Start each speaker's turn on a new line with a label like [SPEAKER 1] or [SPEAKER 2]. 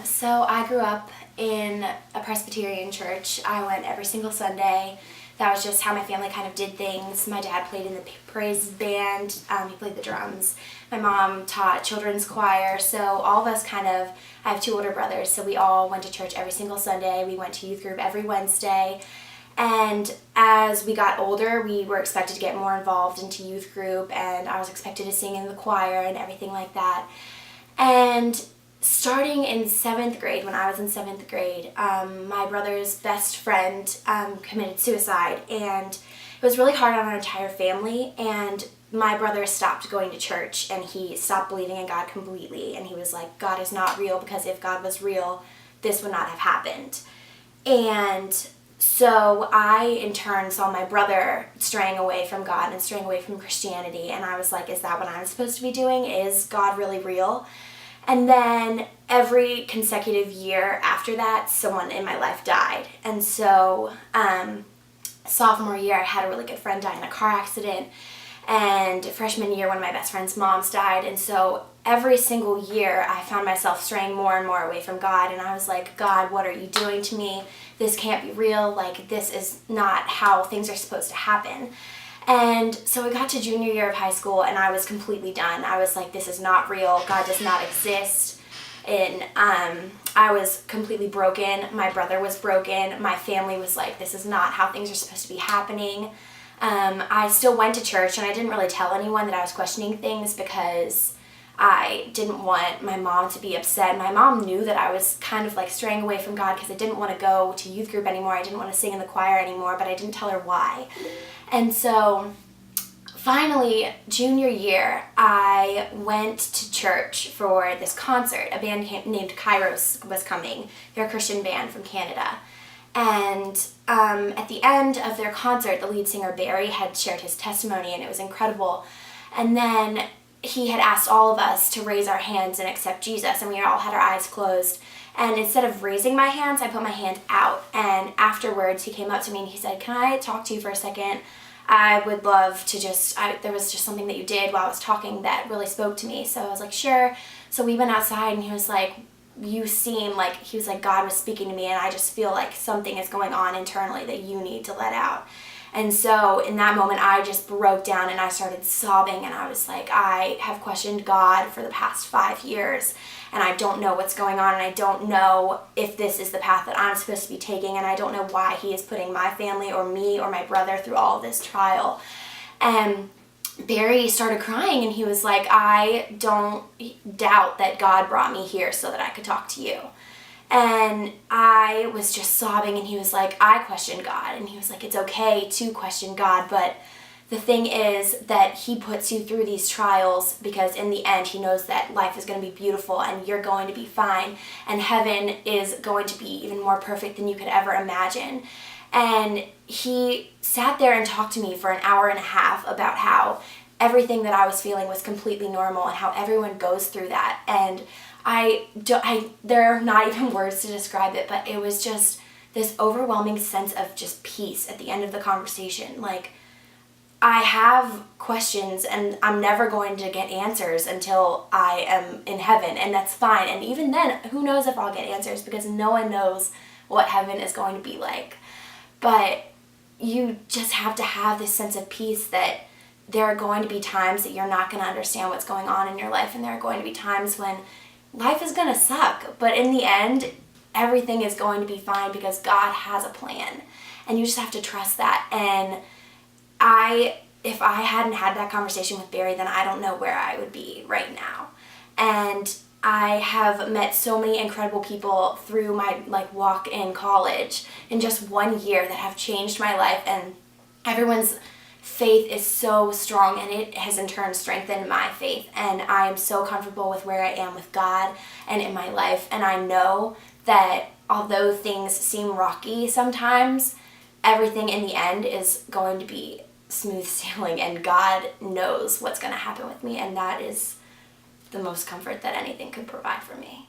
[SPEAKER 1] So I grew up in a Presbyterian church. I went every single Sunday. That was just how my family kind of did things. My dad played in the praise band. He played the drums. My mom taught children's choir. So all of us I have two older brothers, so we all went to church every single Sunday. We went to youth group every Wednesday. And as we got older, we were expected to get more involved into youth group, and I was expected to sing in the choir and everything like that. And starting in 7th grade, when I was in 7th grade, my brother's best friend committed suicide, and it was really hard on our entire family. And my brother stopped going to church, and he stopped believing in God completely, and he was like, God is not real, because if God was real, this would not have happened. And so I, in turn, saw my brother straying away from God and straying away from Christianity, and I was like, is that what I'm supposed to be doing? Is God really real? And then every consecutive year after that, someone in my life died. And so sophomore year, I had a really good friend die in a car accident. And freshman year, one of my best friend's moms died. And so every single year, I found myself straying more and more away from God. And I was like, God, what are you doing to me? This can't be real. Like, this is not how things are supposed to happen. And so I got to junior year of high school, and I was completely done. I was like, this is not real. God does not exist. And I was completely broken. My brother was broken. My family was like, this is not how things are supposed to be happening. I still went to church, and I didn't really tell anyone that I was questioning things because I didn't want my mom to be upset. My mom knew that I was kind of like straying away from God because I didn't want to go to youth group anymore. I didn't want to sing in the choir anymore, but I didn't tell her why. And so finally, junior year, I went to church for this concert. A band named Kairos was coming. They're a Christian band from Canada. And at the end of their concert, the lead singer, Barry, had shared his testimony, and it was incredible. And then he had asked all of us to raise our hands and accept Jesus, and we all had our eyes closed. And instead of raising my hands, I put my hand out. And afterwards, he came up to me and he said, can I talk to you for a second? I would love to there was just something that you did while I was talking that really spoke to me. So I was like, sure. So we went outside, and he was like, God was speaking to me, and I just feel like something is going on internally that you need to let out. And so in that moment, I just broke down and I started sobbing, and I was like, I have questioned God for the past 5 years, and I don't know what's going on, and I don't know if this is the path that I'm supposed to be taking, and I don't know why he is putting my family or me or my brother through all this trial. And Barry started crying, and he was like, I don't doubt that God brought me here so that I could talk to you. And I was just sobbing, and he was like, I questioned God. And he was like, it's okay to question God, but the thing is that he puts you through these trials because in the end he knows that life is going to be beautiful and you're going to be fine, and heaven is going to be even more perfect than you could ever imagine. And he sat there and talked to me for an hour and a half about how everything that I was feeling was completely normal and how everyone goes through that. And there are not even words to describe it, but it was just this overwhelming sense of just peace at the end of the conversation. Like, I have questions, and I'm never going to get answers until I am in heaven, and that's fine. And even then, who knows if I'll get answers, because no one knows what heaven is going to be like. But you just have to have this sense of peace that there are going to be times that you're not going to understand what's going on in your life, and there are going to be times when life is going to suck, but in the end, everything is going to be fine because God has a plan, and you just have to trust that. And if I hadn't had that conversation with Barry, then I don't know where I would be right now. And I have met so many incredible people through my walk in college in just 1 year that have changed my life, and everyone's faith is so strong, and it has in turn strengthened my faith, and I am so comfortable with where I am with God and in my life. And I know that although things seem rocky sometimes, everything in the end is going to be smooth sailing, and God knows what's going to happen with me, and that is the most comfort that anything could provide for me.